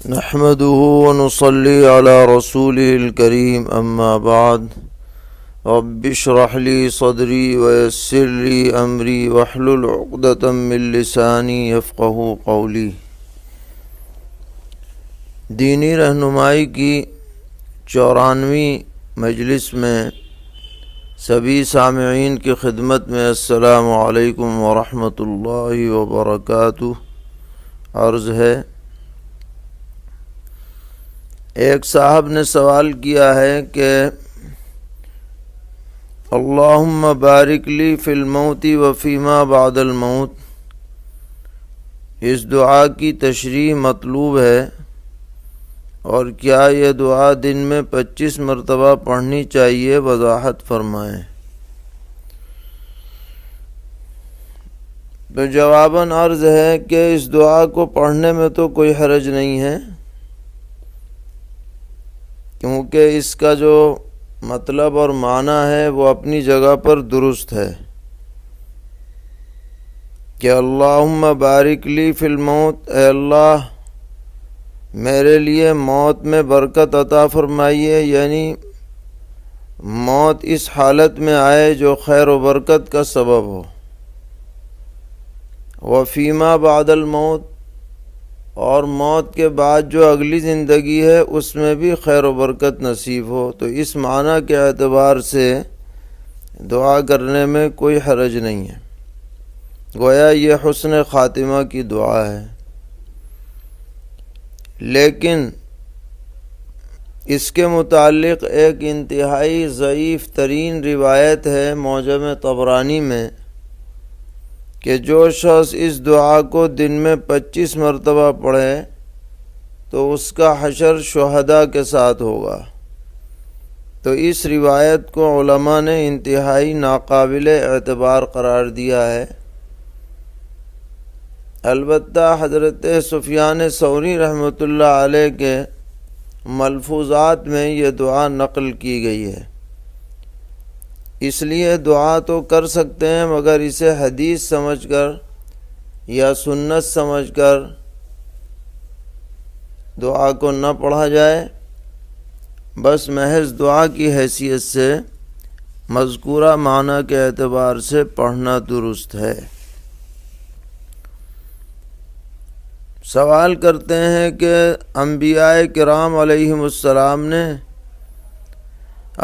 نحمده ونصلي على رسوله الكريم أما بعد رب اشرح لي صدري ويسر لي أمري واحلل عقدة من لساني يفقهوا قولي۔ دینی رہنمائی کی 94ویں مجلس میں سبھی سامعین کی خدمت میں السلام علیکم ورحمۃ اللہ وبرکاتہ عرض ہے۔ ایک صاحب نے سوال کیا ہے کہ اللہم بارک لی فی الموت و فیما بعد الموت، اس دعا کی تشریح مطلوب ہے اور کیا یہ دعا دن میں 25 مرتبہ پڑھنی چاہیے، وضاحت فرمائیں۔ تو جواباً عرض ہے کہ اس دعا کو پڑھنے میں تو کوئی حرج نہیں ہے، کیونکہ اس کا جو مطلب اور معنی ہے وہ اپنی جگہ پر درست ہے کہ اللہم بارک لی فی الموت، اے اللہ میرے لیے موت میں برکت عطا فرمائیے، یعنی موت اس حالت میں آئے جو خیر و برکت کا سبب ہو، وفیما بعد الموت، اور موت کے بعد جو اگلی زندگی ہے اس میں بھی خیر و برکت نصیب ہو۔ تو اس معنی کے اعتبار سے دعا کرنے میں کوئی حرج نہیں ہے، گویا یہ حسن خاتمہ کی دعا ہے۔ لیکن اس کے متعلق ایک انتہائی ضعیف ترین روایت ہے معجم طبرانی میں کہ جو شخص اس دعا کو دن میں 25 مرتبہ پڑھے تو اس کا حشر شہداء کے ساتھ ہوگا۔ تو اس روایت کو علماء نے انتہائی ناقابل اعتبار قرار دیا ہے۔ البتہ حضرت سفیان ثوری رحمۃ اللہ علیہ کے ملفوظات میں یہ دعا نقل کی گئی ہے، اس لیے دعا تو کر سکتے ہیں مگر اسے حدیث سمجھ کر یا سنت سمجھ کر دعا کو نہ پڑھا جائے، بس محض دعا کی حیثیت سے مذکورہ معنی کے اعتبار سے پڑھنا درست ہے۔ سوال کرتے ہیں کہ انبیاء کرام علیہم السلام نے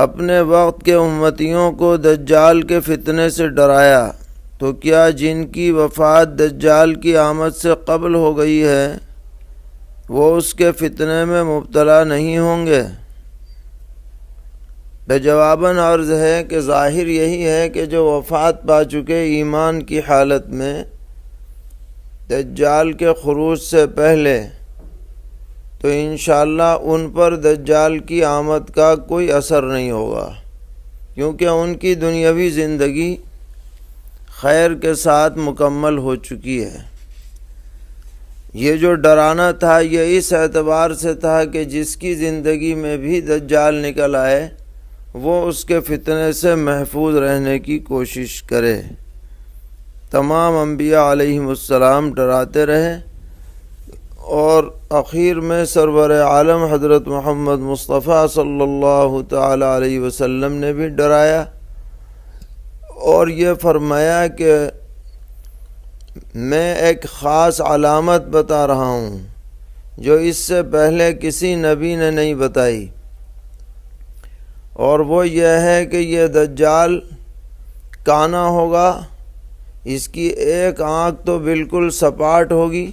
اپنے وقت کے امتیوں کو دجال کے فتنے سے ڈرایا، تو کیا جن کی وفات دجال کی آمد سے قبل ہو گئی ہے وہ اس کے فتنے میں مبتلا نہیں ہوں گے؟ جواباً عرض ہے کہ ظاہر یہی ہے کہ جو وفات پا چکے ایمان کی حالت میں دجال کے خروج سے پہلے، تو انشاءاللہ ان پر دجال کی آمد کا کوئی اثر نہیں ہوگا، کیونکہ ان کی دنیاوی زندگی خیر کے ساتھ مکمل ہو چکی ہے۔ یہ جو ڈرانا تھا یہ اس اعتبار سے تھا کہ جس کی زندگی میں بھی دجال نکل آئے وہ اس کے فتنے سے محفوظ رہنے کی کوشش کرے۔ تمام انبیاء علیہم السلام ڈراتے رہے اور اخیر میں سرور عالم حضرت محمد مصطفیٰ صلی اللہ تعالی علیہ وسلم نے بھی ڈرایا اور یہ فرمایا کہ میں ایک خاص علامت بتا رہا ہوں جو اس سے پہلے کسی نبی نے نہیں بتائی، اور وہ یہ ہے کہ یہ دجال کانا ہوگا، اس کی ایک آنکھ تو بالکل سپاٹ ہوگی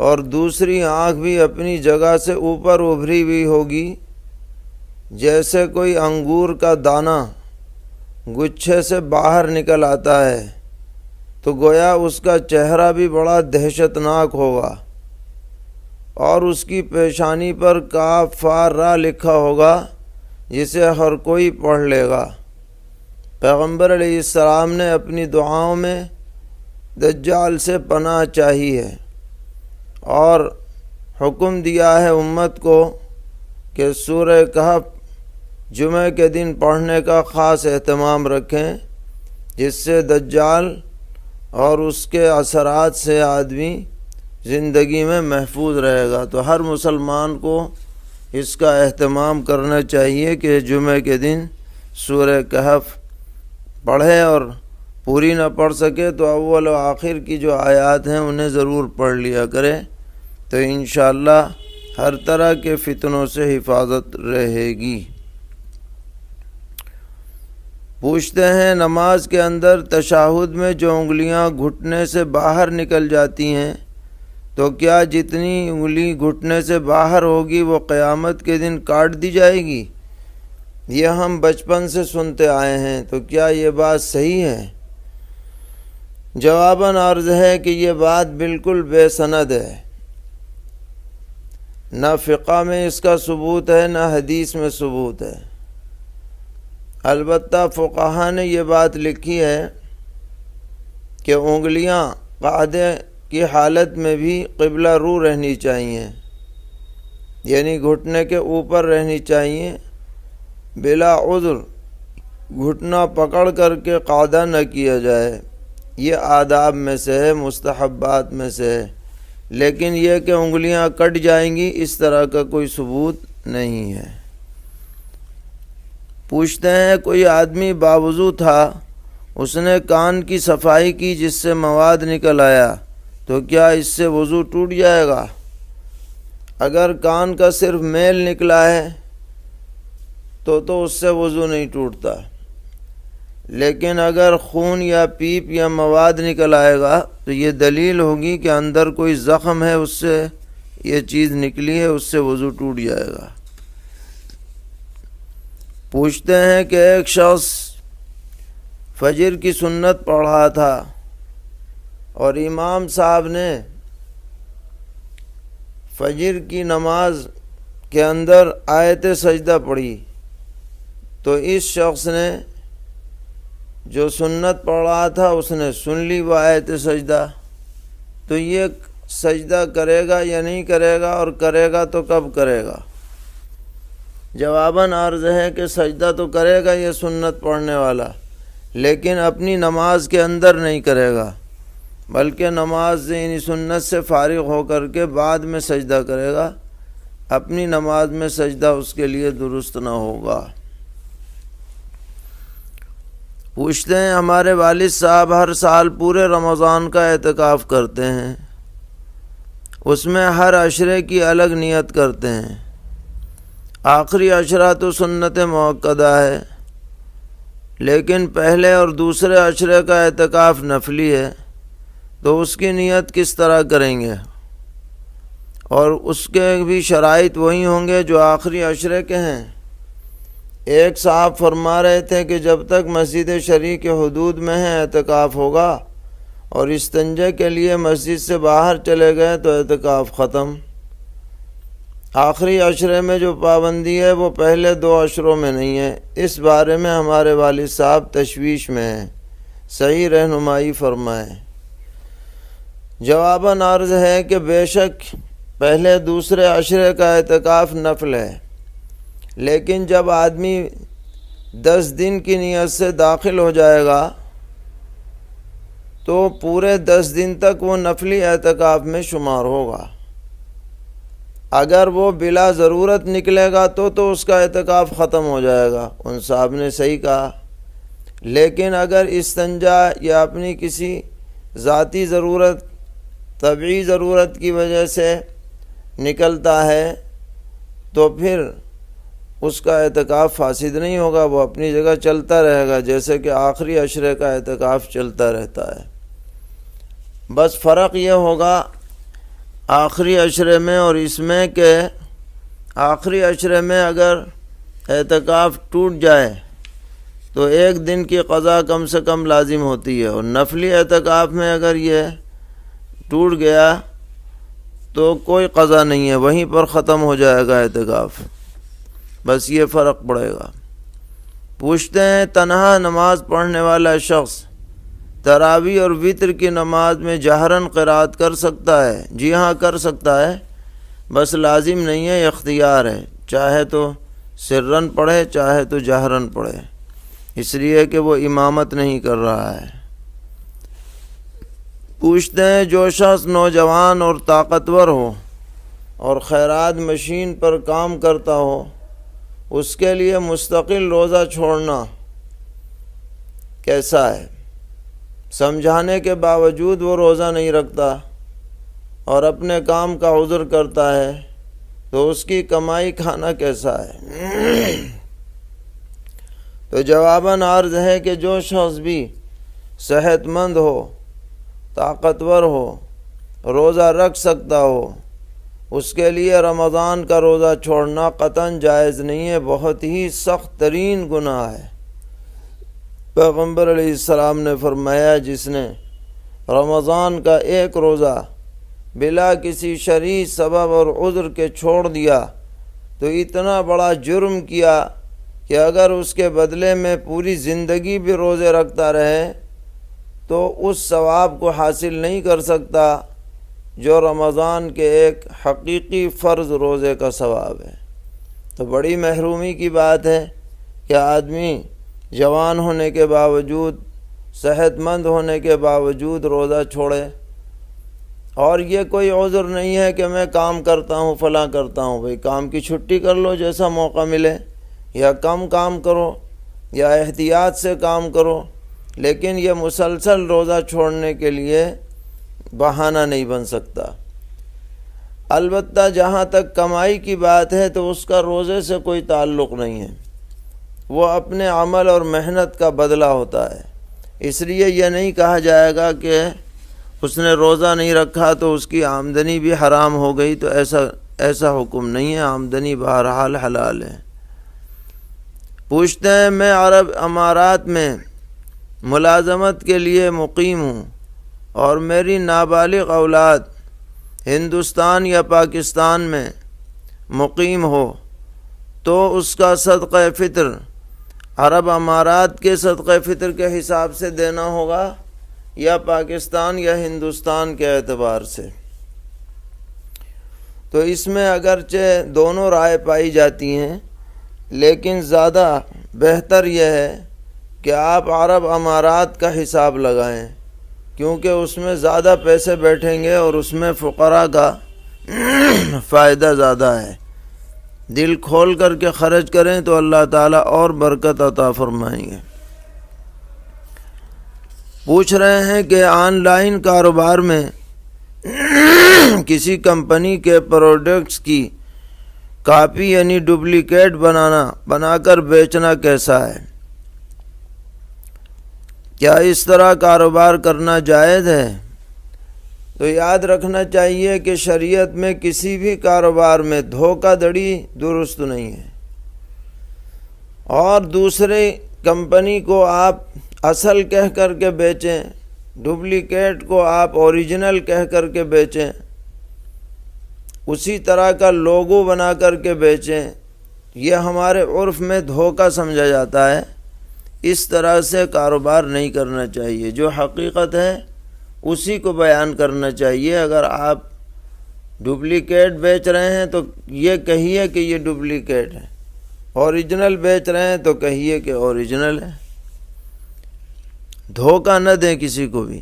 اور دوسری آنکھ بھی اپنی جگہ سے اوپر ابھری ہوئی ہوگی، جیسے کوئی انگور کا دانہ گچھے سے باہر نکل آتا ہے، تو گویا اس کا چہرہ بھی بڑا دہشت ناک ہوگا، اور اس کی پیشانی پر کاف فا را لکھا ہوگا جسے ہر کوئی پڑھ لے گا۔ پیغمبر علیہ السلام نے اپنی دعاؤں میں دجال سے پناہ چاہی ہے اور حکم دیا ہے امت کو کہ سورہ کہف جمعہ کے دن پڑھنے کا خاص اہتمام رکھیں، جس سے دجال اور اس کے اثرات سے آدمی زندگی میں محفوظ رہے گا۔ تو ہر مسلمان کو اس کا اہتمام کرنا چاہیے کہ جمعہ کے دن سورہ کہف پڑھے، اور پوری نہ پڑھ سکے تو اول و آخر کی جو آیات ہیں انہیں ضرور پڑھ لیا کرے، تو انشاءاللہ ہر طرح کے فتنوں سے حفاظت رہے گی۔ پوچھتے ہیں نماز کے اندر تشہد میں جو انگلیاں گھٹنے سے باہر نکل جاتی ہیں تو کیا جتنی انگلی گھٹنے سے باہر ہوگی وہ قیامت کے دن کاٹ دی جائے گی؟ یہ ہم بچپن سے سنتے آئے ہیں، تو کیا یہ بات صحیح ہے؟ جواباً عرض ہے کہ یہ بات بالکل بے سند ہے، نہ فقہ میں اس کا ثبوت ہے نہ حدیث میں ثبوت ہے۔ البتہ فقہا نے یہ بات لکھی ہے کہ انگلیاں قعدے کی حالت میں بھی قبلہ رو رہنی چاہیے، یعنی گھٹنے کے اوپر رہنی چاہیے، بلا عذر گھٹنا پکڑ کر کے قعدہ نہ کیا جائے۔ یہ آداب میں سے ہے، مستحبات میں سے ہے، لیکن یہ کہ انگلیاں کٹ جائیں گی اس طرح کا کوئی ثبوت نہیں ہے۔ پوچھتے ہیں کوئی آدمی باوضو تھا، اس نے کان کی صفائی کی جس سے مواد نکل آیا، تو کیا اس سے وضو ٹوٹ جائے گا؟ اگر کان کا صرف میل نکلا ہے تو اس سے وضو نہیں ٹوٹتا، لیکن اگر خون یا پیپ یا مواد نکل آئے گا تو یہ دلیل ہوگی کہ اندر کوئی زخم ہے، اس سے یہ چیز نکلی ہے، اس سے وضو ٹوٹ جائے گا۔ پوچھتے ہیں کہ ایک شخص فجر کی سنت پڑھ رہا تھا اور امام صاحب نے فجر کی نماز کے اندر آیت سجدہ پڑھی، تو اس شخص نے جو سنت پڑھ رہا تھا اس نے سن لی وہ آیت سجدہ، تو یہ سجدہ کرے گا یا نہیں کرے گا، اور کرے گا تو کب کرے گا؟ جواباً عرض ہے کہ سجدہ تو کرے گا یہ سنت پڑھنے والا، لیکن اپنی نماز کے اندر نہیں کرے گا، بلکہ نماز یعنی سنت سے فارغ ہو کر کے بعد میں سجدہ کرے گا۔ اپنی نماز میں سجدہ اس کے لیے درست نہ ہوگا۔ پوچھتے ہیں ہمارے والد صاحب ہر سال پورے رمضان کا اعتکاف کرتے ہیں، اس میں ہر عشرے کی الگ نیت کرتے ہیں، آخری عشرہ تو سنت موقدہ ہے، لیکن پہلے اور دوسرے عشرے کا اعتکاف نفلی ہے، تو اس کی نیت کس طرح کریں گے؟ اور اس کے بھی شرائط وہی ہوں گے جو آخری عشرے کے ہیں۔ ایک صاحب فرما رہے تھے کہ جب تک مسجد شریف کے حدود میں ہے اعتکاف ہوگا، اور استنجے کے لیے مسجد سے باہر چلے گئے تو اعتکاف ختم۔ آخری عشرے میں جو پابندی ہے وہ پہلے 2 عشروں میں نہیں ہے۔ اس بارے میں ہمارے والد صاحب تشویش میں ہیں، صحیح رہنمائی فرمائیں۔ جواباً عرض ہے کہ بے شک پہلے دوسرے عشرے کا اعتکاف نفل ہے، لیکن جب آدمی 10 دن کی نیت سے داخل ہو جائے گا تو پورے 10 دن تک وہ نفلی اعتکاف میں شمار ہوگا۔ اگر وہ بلا ضرورت نکلے گا تو اس کا اعتکاف ختم ہو جائے گا۔ ان صاحب نے صحیح کہا، لیکن اگر استنجا یا اپنی کسی ذاتی ضرورت، طبعی ضرورت کی وجہ سے نکلتا ہے تو پھر اس کا اعتکاف فاسد نہیں ہوگا، وہ اپنی جگہ چلتا رہے گا، جیسے کہ آخری عشرے کا اعتکاف چلتا رہتا ہے۔ بس فرق یہ ہوگا آخری عشرے میں اور اس میں کہ آخری عشرے میں اگر اعتکاف ٹوٹ جائے تو 1 دن کی قضا کم سے کم لازم ہوتی ہے، اور نفلی اعتکاف میں اگر یہ ٹوٹ گیا تو کوئی قضا نہیں ہے، وہیں پر ختم ہو جائے گا اعتکاف، بس یہ فرق پڑے گا۔ پوچھتے ہیں تنہا نماز پڑھنے والا شخص تراویح اور وتر کی نماز میں جہراً قرات کر سکتا ہے؟ جی ہاں کر سکتا ہے، بس لازم نہیں ہے، اختیار ہے، چاہے تو سرن پڑھے چاہے تو جہراً پڑھے، اس لیے کہ وہ امامت نہیں کر رہا ہے۔ پوچھتے ہیں جو شخص نوجوان اور طاقتور ہو اور خیرات مشین پر کام کرتا ہو اس کے لیے مستقل روزہ چھوڑنا کیسا ہے؟ سمجھانے کے باوجود وہ روزہ نہیں رکھتا اور اپنے کام کا عذر کرتا ہے تو اس کی کمائی کھانا کیسا ہے؟ تو جواباً عرض ہے کہ جو شخص بھی صحت مند ہو، طاقتور ہو، روزہ رکھ سکتا ہو، اس کے لیے رمضان کا روزہ چھوڑنا قطعاً جائز نہیں ہے، بہت ہی سخت ترین گناہ ہے۔ پیغمبر علیہ السلام نے فرمایا جس نے رمضان کا ایک روزہ بلا کسی شرعی سبب اور عذر کے چھوڑ دیا تو اتنا بڑا جرم کیا کہ اگر اس کے بدلے میں پوری زندگی بھی روزے رکھتا رہے تو اس ثواب کو حاصل نہیں کر سکتا جو رمضان کے ایک حقیقی فرض روزے کا ثواب ہے۔ تو بڑی محرومی کی بات ہے کہ آدمی جوان ہونے کے باوجود، صحت مند ہونے کے باوجود روزہ چھوڑے، اور یہ کوئی عذر نہیں ہے کہ میں کام کرتا ہوں، فلاں کرتا ہوں۔ بھئی کام کی چھٹی کر لو جیسا موقع ملے، یا کم کام کرو یا احتیاط سے کام کرو، لیکن یہ مسلسل روزہ چھوڑنے کے لیے بہانہ نہیں بن سکتا۔ البتہ جہاں تک کمائی کی بات ہے تو اس کا روزے سے کوئی تعلق نہیں ہے، وہ اپنے عمل اور محنت کا بدلہ ہوتا ہے۔ اس لیے یہ نہیں کہا جائے گا کہ اس نے روزہ نہیں رکھا تو اس کی آمدنی بھی حرام ہو گئی، تو ایسا حکم نہیں ہے، آمدنی بہرحال حلال ہے۔ پوچھتے ہیں میں عرب امارات میں ملازمت کے لیے مقیم ہوں اور میری نابالغ اولاد ہندوستان یا پاکستان میں مقیم ہو تو اس کا صدقہ فطر عرب امارات کے صدقہ فطر کے حساب سے دینا ہوگا یا پاکستان یا ہندوستان کے اعتبار سے؟ تو اس میں اگرچہ دونوں رائے پائی جاتی ہیں، لیکن زیادہ بہتر یہ ہے کہ آپ عرب امارات کا حساب لگائیں، کیونکہ اس میں زیادہ پیسے بیٹھیں گے اور اس میں فقراء کا فائدہ زیادہ ہے۔ دل کھول کر کے خرچ کریں تو اللہ تعالیٰ اور برکت عطا فرمائیں گے۔ پوچھ رہے ہیں کہ آن لائن کاروبار میں کسی کمپنی کے پروڈکٹس کی کاپی یعنی ڈپلیکیٹ بنا کر بیچنا کیسا ہے؟ کیا اس طرح کاروبار کرنا جائز ہے؟ تو یاد رکھنا چاہیے کہ شریعت میں کسی بھی کاروبار میں دھوکہ دڑی درست نہیں ہے، اور دوسرے کمپنی کو آپ اصل کہہ کر کے بیچیں، ڈپلیکیٹ کو آپ اوریجنل کہہ کر کے بیچیں، اسی طرح کا لوگو بنا کر کے بیچیں، یہ ہمارے عرف میں دھوکہ سمجھا جاتا ہے۔ اس طرح سے کاروبار نہیں کرنا چاہیے، جو حقیقت ہے اسی کو بیان کرنا چاہیے۔ اگر آپ ڈپلیکیٹ بیچ رہے ہیں تو یہ کہیے کہ یہ ڈپلیکیٹ ہے، اوریجنل بیچ رہے ہیں تو کہیے کہ اوریجنل ہے، دھوکہ نہ دیں کسی کو بھی۔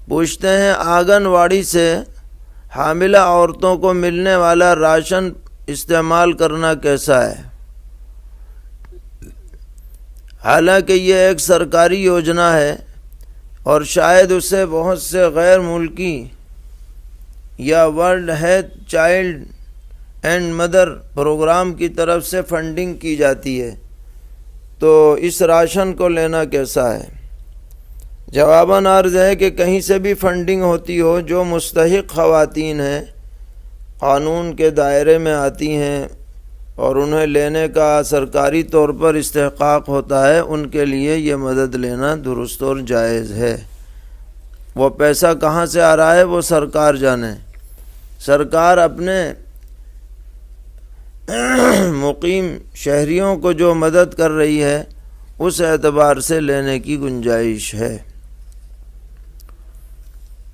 پوچھتے ہیں آنگن واڑی سے حاملہ عورتوں کو ملنے والا راشن استعمال کرنا کیسا ہے؟ حالانکہ یہ ایک سرکاری یوجنا ہے اور شاید اسے بہت سے غیر ملکی یا world health child and mother programme کی طرف سے فنڈنگ کی جاتی ہے، تو اس راشن کو لینا کیسا ہے؟ جواباً عرض ہے کہ کہیں سے بھی فنڈنگ ہوتی ہو، جو مستحق خواتین ہیں قانون کے دائرے میں آتی ہیں اور انہیں لینے کا سرکاری طور پر استحقاق ہوتا ہے، ان کے لیے یہ مدد لینا درست اور جائز ہے۔ وہ پیسہ کہاں سے آ رہا ہے وہ سرکار جانے، سرکار اپنے مقیم شہریوں کو جو مدد کر رہی ہے اس اعتبار سے لینے کی گنجائش ہے۔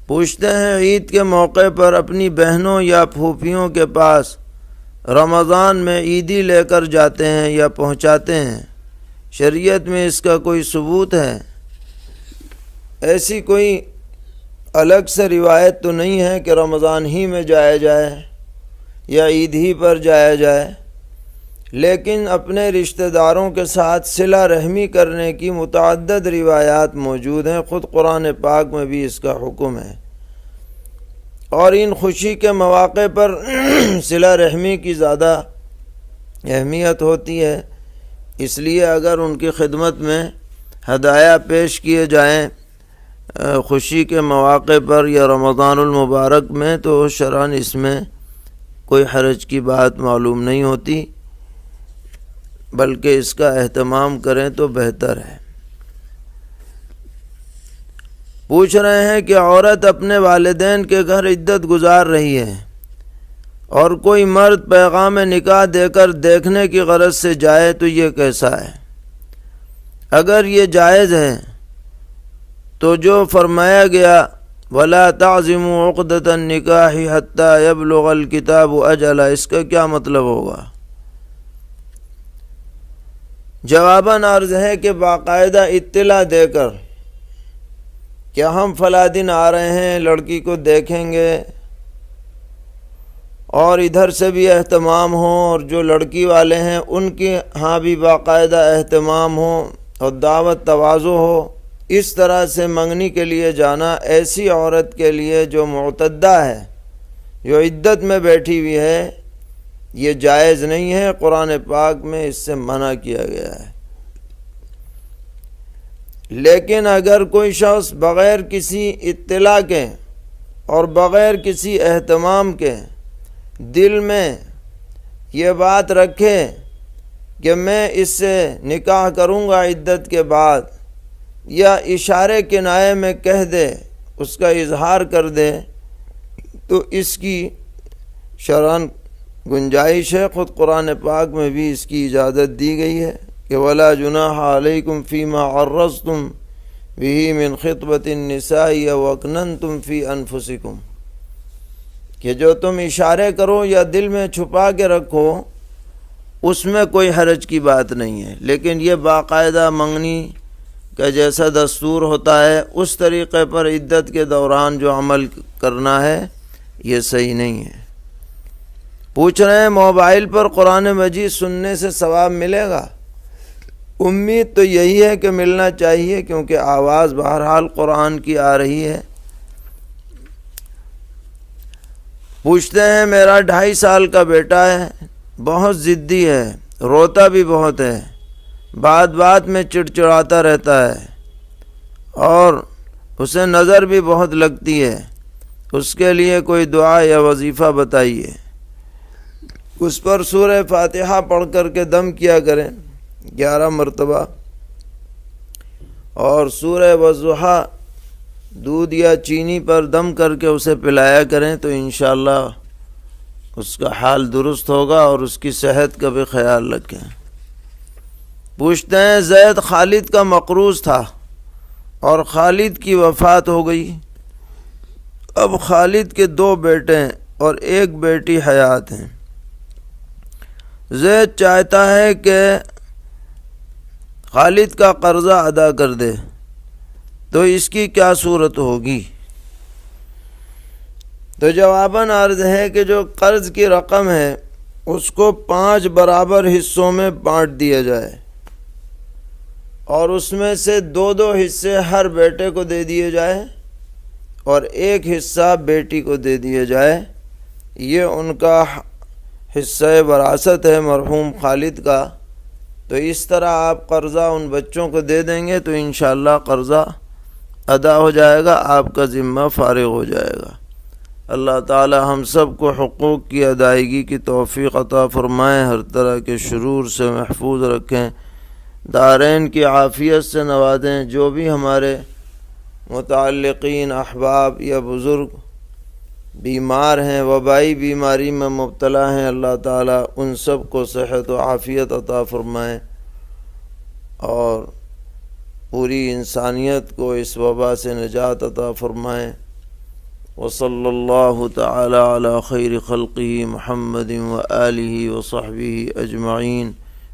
پوچھتے ہیں عید کے موقع پر اپنی بہنوں یا پھوپھیوں کے پاس رمضان میں عیدی لے کر جاتے ہیں یا پہنچاتے ہیں، شریعت میں اس کا کوئی ثبوت ہے؟ ایسی کوئی الگ سے روایت تو نہیں ہے کہ رمضان ہی میں جایا جائے یا عید ہی پر جایا جائے، لیکن اپنے رشتہ داروں کے ساتھ صلہ رحمی کرنے کی متعدد روایات موجود ہیں، خود قرآن پاک میں بھی اس کا حکم ہے، اور ان خوشی کے مواقع پر صلہ رحمی کی زیادہ اہمیت ہوتی ہے۔ اس لیے اگر ان کی خدمت میں ہدایہ پیش کیے جائیں خوشی کے مواقع پر یا رمضان المبارک میں، تو شرعاً اس میں کوئی حرج کی بات معلوم نہیں ہوتی، بلکہ اس کا اہتمام کریں تو بہتر ہے۔ پوچھ رہے ہیں کہ عورت اپنے والدین کے گھر عدت گزار رہی ہے اور کوئی مرد پیغام نکاح دے کر دیکھنے کی غرض سے جائے تو یہ کیسا ہے؟ اگر یہ جائز ہے تو جو فرمایا گیا وَلَا تَعْزِمُوا عُقْدَةَ النِّكَاحِ حَتَّى يَبْلُغَ الْكِتَابُ أَجَلَهُ، اس کا کیا مطلب ہوگا؟ جواباً عرض ہے کہ باقاعدہ اطلاع دے کر کہ ہم فلاں دن آ رہے ہیں، لڑکی کو دیکھیں گے، اور ادھر سے بھی اہتمام ہو اور جو لڑکی والے ہیں ان کے ہاں بھی باقاعدہ اہتمام ہو اور دعوت تواضع ہو، اس طرح سے منگنی کے لیے جانا ایسی عورت کے لیے جو معتدہ ہے، جو عدت میں بیٹھی ہوئی ہے، یہ جائز نہیں ہے۔ قرآن پاک میں اس سے منع کیا گیا ہے۔ لیکن اگر کوئی شخص بغیر کسی اطلاع کے اور بغیر کسی اہتمام کے دل میں یہ بات رکھے کہ میں اس سے نکاح کروں گا عدت کے بعد، یا اشارے کنایے میں کہہ دے، اس کا اظہار کر دے، تو اس کی شرعاً گنجائش ہے۔ خود قرآن پاک میں بھی اس کی اجازت دی گئی ہے کہ وَلَا جُنَاحَ عَلَيْكُمْ فِي مَا عَرَّضْتُمْ بِهِ مِنْ خِطْبَةِ النِّسَاءِ أَوْ أَكْنَنْتُمْ فِي أَنفُسِكُمْ، کہ جو تم اشارے کرو یا دل میں چھپا کے رکھو اس میں کوئی حرج کی بات نہیں ہے، لیکن یہ باقاعدہ منگنی کا جیسا دستور ہوتا ہے اس طریقے پر عدت کے دوران جو عمل کرنا ہے یہ صحیح نہیں ہے۔ پوچھ رہے ہیں موبائل پر قرآن مجید سننے سے ثواب ملے گا؟ امید تو یہی ہے کہ ملنا چاہیے، کیونکہ آواز بہرحال قرآن کی آ رہی ہے۔ پوچھتے ہیں میرا 2.5 سال کا بیٹا ہے، بہت ضدی ہے، روتا بھی بہت ہے، بات بات میں چڑچڑاتا رہتا ہے اور اسے نظر بھی بہت لگتی ہے، اس کے لیے کوئی دعا یا وظیفہ بتائیے۔ اس پر سورہ فاتحہ پڑھ کر کے دم کیا کریں 11 مرتبہ، اور سورہ والضحیٰ دودھ یا چینی پر دم کر کے اسے پلایا کریں، تو انشاءاللہ اس کا حال درست ہوگا، اور اس کی صحت کا بھی خیال رکھیں۔ پوچھتے ہیں زید خالد کا مقروض تھا اور خالد کی وفات ہو گئی، اب خالد کے 2 بیٹے اور 1 بیٹی حیات ہیں۔ زید چاہتا ہے کہ خالد کا قرضہ ادا کر دے، تو اس کی کیا صورت ہوگی؟ تو جواباً عرض ہے کہ جو قرض کی رقم ہے اس کو 5 برابر حصوں میں بانٹ دیا جائے، اور اس میں سے 2 حصے ہر بیٹے کو دے دیے جائے اور 1 حصہ بیٹی کو دے دیا جائے۔ یہ ان کا حصہ وراثت ہے مرحوم خالد کا، تو اس طرح آپ قرضہ ان بچوں کو دے دیں گے تو انشاءاللہ قرضہ ادا ہو جائے گا، آپ کا ذمہ فارغ ہو جائے گا۔ اللہ تعالی ہم سب کو حقوق کی ادائیگی کی توفیق عطا فرمائیں، ہر طرح کے شرور سے محفوظ رکھیں، دارین کی عافیت سے نوازیں۔ جو بھی ہمارے متعلقین احباب یا بزرگ بیمار ہیں، وبائی بیماری میں مبتلا ہیں، اللہ تعالیٰ ان سب کو صحت و عافیت عطا فرمائیں، اور پوری انسانیت کو اس وبا سے نجات عطا فرمائیں۔ وصلی اللہ تعالی علی خیر خلقہ محمد وآلہ وصحبہ اجمعین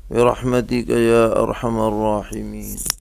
برحمتک یا ارحم الراحمین۔